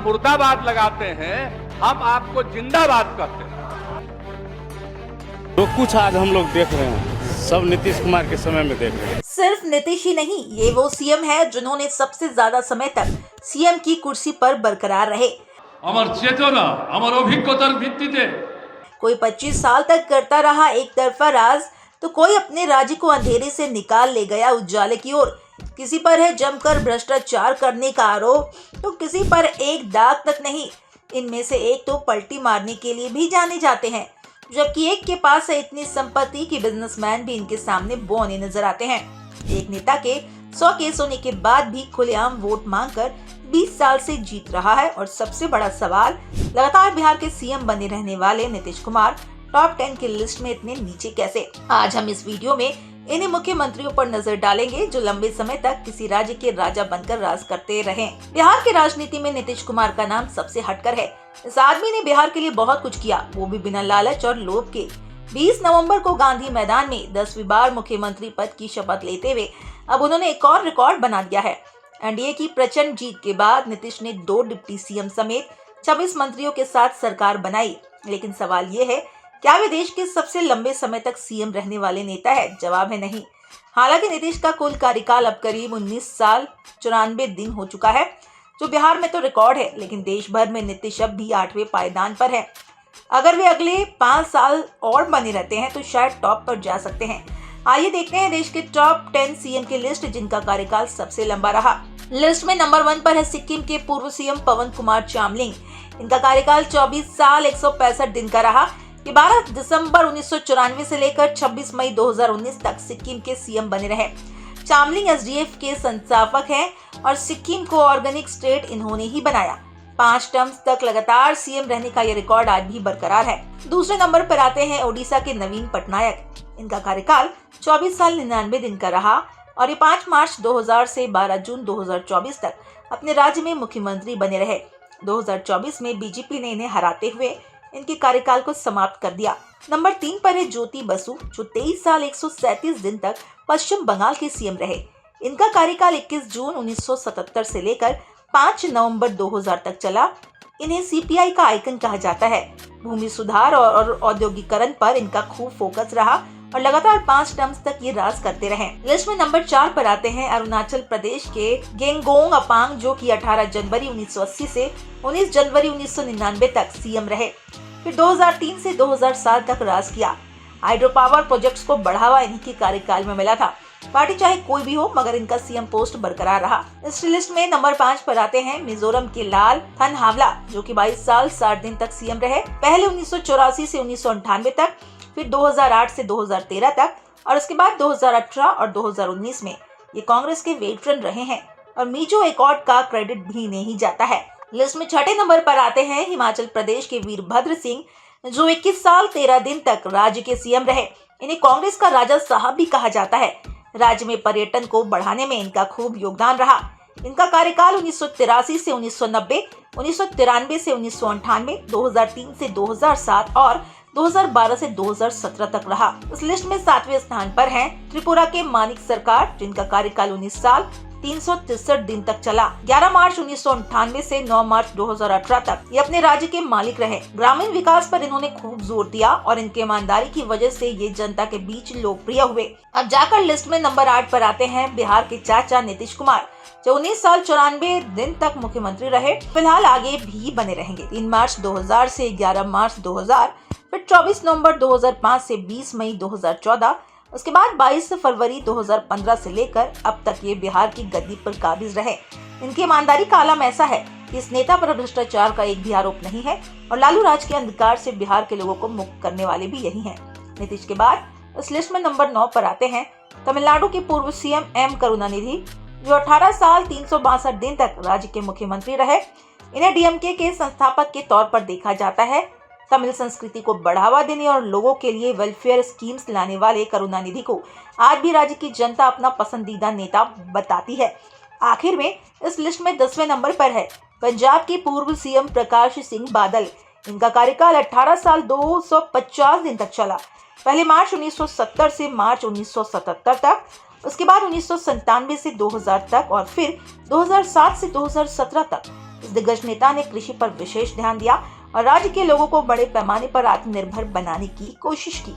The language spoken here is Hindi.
मुर्दाबाद लगाते हैं, हम आपको जिंदाबाद कहते हैं। तो कुछ आज हम लोग देख रहे हैं, सब नीतीश कुमार के समय में देख रहे हैं। सिर्फ नीतीश ही नहीं, ये वो सीएम है जिन्होंने सबसे ज्यादा समय तक सीएम की कुर्सी पर बरकरार रहे। আমার চেতনা, আমার অভিজ্ঞতার ভিত্তিতে कोई 25 साल तक करता रहा एक तरफा राज, तो कोई अपने राज्य को अंधेरे से निकाल ले गया उजाले की ओर। किसी पर है जमकर भ्रष्टाचार करने का आरोप, तो किसी पर एक दाग तक नहीं। इनमें से एक तो पलटी मारने के लिए भी जाने जाते हैं, जबकि एक के पास है इतनी संपत्ति कि बिजनेसमैन भी इनके सामने बौने नजर आते हैं। एक नेता के 100 केस होने के बाद भी खुलेआम वोट मांगकर 20 साल से जीत रहा है। और सबसे बड़ा सवाल, लगातार बिहार के सीएम बने रहने वाले नीतीश कुमार टॉप 10 की लिस्ट में इतने नीचे कैसे। आज हम इस वीडियो में इन्हीं मुख्यमंत्रियों पर नजर डालेंगे जो लंबे समय तक किसी राज्य के राजा बनकर राज करते रहे। बिहार की राजनीति में नीतीश कुमार का नाम सबसे हटकर है। इस आदमी ने बिहार के लिए बहुत कुछ किया, वो भी बिना लालच और लोभ के। 20 नवंबर को गांधी मैदान में 10वीं बार मुख्यमंत्री पद की शपथ लेते हुए अब उन्होंने एक और रिकॉर्ड बना दिया है। एनडीए की प्रचंड जीत के बाद नीतीश ने 2 डिप्टी सीएम समेत 26 मंत्रियों के साथ सरकार बनाई। लेकिन सवाल ये है, क्या वे देश के सबसे लंबे समय तक सीएम रहने वाले नेता है? जवाब है नहीं। हालांकि नीतीश का कुल कार्यकाल अब करीब 19 साल 94 दिन हो चुका है, जो बिहार में तो रिकॉर्ड है, लेकिन देश भर में नीतीश अब भी 8वें पायदान पर है। अगर वे अगले 5 साल और बने रहते हैं तो शायद टॉप पर जा सकते हैं। आइए देखते हैं देश के टॉप 10 सीएम की लिस्ट जिनका कार्यकाल सबसे लंबा रहा। लिस्ट में नंबर 1 पर है सिक्किम के पूर्व सीएम पवन कुमार चामलिंग। इनका कार्यकाल 24 साल 165 दिन का रहा। ये 12 दिसंबर 1994 से लेकर 26 मई 2019 तक सिक्किम के सीएम बने रहे। चामलिंग एसडीएफ के संस्थापक हैं और सिक्किम को ऑर्गेनिक स्टेट इन्होंने ही बनाया। 5 टर्म्स तक लगातार सीएम रहने का ये रिकॉर्ड आज भी बरकरार है। दूसरे नंबर पर आते हैं ओडिशा के नवीन पटनायक। इनका कार्यकाल 24 साल 99 दिन का रहा और ये 5 मार्च 2000 से 12 जून 2024 तक अपने राज्य में मुख्यमंत्री बने रहे। 2024 में बीजेपी ने इन्हें हराते हुए इनके कार्यकाल को समाप्त कर दिया। नंबर 3 पर है ज्योति बसु, जो 23 साल 137 दिन तक पश्चिम बंगाल के सीएम रहे। इनका कार्यकाल 21 जून 1977 से लेकर 5 नवंबर 2000 तक चला। इन्हें सीपीआई का आइकन कहा जाता है। भूमि सुधार और औद्योगिकरण पर इनका खूब फोकस रहा और लगातार 5 टर्म्स तक ये राज करते रहे। लिस्ट में नंबर 4 पर आते हैं अरुणाचल प्रदेश के गेंगोंग अपांग, जो कि 18 जनवरी 1980 से 19 जनवरी 1999 तक सीएम रहे। फिर 2003 से 2007 तक राज किया। हाइड्रो पावर प्रोजेक्ट्स को बढ़ावा इन्हीं के कार्यकाल में मिला था। पार्टी चाहे कोई भी हो, मगर इनका सीएम पोस्ट बरकरार रहा। इस लिस्ट में नंबर 5 पर आते हैं मिजोरम के लाल थनहावला, जो कि 22 साल 60 दिन तक सीएम रहे। पहले 1984 से 1998 तक, फिर 2008 से 2013 तक और उसके बाद 2018 और 2019 में ये कांग्रेस के वेटरन रहे हैं और मीजो एकॉर्ड का क्रेडिट भी नहीं जाता है। लिस्ट में 6ठे नंबर पर आते हैं हिमाचल प्रदेश के वीरभद्र सिंह, जो 21 साल 13 दिन तक राज्य के सीएम रहे। इन्हें कांग्रेस का राजा साहब भी कहा जाता है। राज्य में पर्यटन को बढ़ाने में इनका खूब योगदान रहा। इनका कार्यकाल 1983 से 1990, 1993 से 1998, 2003 से 2007 और 2012 से 2017 तक रहा। इस लिस्ट में 7वें स्थान पर हैं त्रिपुरा के मानिक सरकार, जिनका कार्यकाल 19 साल 363 दिन तक चला। 11 मार्च 1998 से 9 मार्च 2018 तक ये अपने राज्य के मालिक रहे। ग्रामीण विकास पर इन्होंने खूब जोर दिया और इनके ईमानदारी की वजह से ये जनता के बीच लोकप्रिय हुए। अब जाकर लिस्ट में नंबर 8 पर आते हैं बिहार के चाचा नीतीश कुमार, जो 19 साल 94 दिन तक मुख्यमंत्री रहे। फिलहाल आगे भी बने रहेंगे। 3 मार्च 2000 से 11 मार्च 2000, फिर 24 नवंबर 2005 से 20 मई 2014, उसके बाद 22 फरवरी 2015 से लेकर अब तक ये बिहार की गद्दी पर काबिज रहे। इनकी ईमानदारी का आलम ऐसा है कि इस नेता पर भ्रष्टाचार का एक भी आरोप नहीं है और लालू राज के अंधकार से बिहार के लोगों को मुक्त करने वाले भी यही हैं। नीतीश के बाद इस लिस्ट में नंबर 9 पर आते हैं तमिलनाडु के पूर्व सीएम एम करुणानिधि, जो 18 साल 362 दिन तक राज्य के मुख्यमंत्री रहे। इन्हें डीएमके के संस्थापक के तौर पर देखा जाता है। तमिल संस्कृति को बढ़ावा देने और लोगों के लिए वेलफेयर स्कीम्स लाने वाले करुणानिधि को आज भी राज्य की जनता अपना पसंदीदा नेता बताती है। आखिर में इस लिस्ट में 10वें नंबर पर है पंजाब के पूर्व सीएम प्रकाश सिंह बादल। इनका कार्यकाल 18 साल 250 दिन तक चला। पहले मार्च 1970 से मार्च 1977 तक, उसके बाद 1997 से 2000 तक और फिर 2007 से 2017 तक। इस दिग्गज नेता ने कृषि पर विशेष ध्यान दिया और राज्य के लोगों को बड़े पैमाने पर आत्मनिर्भर बनाने की कोशिश की।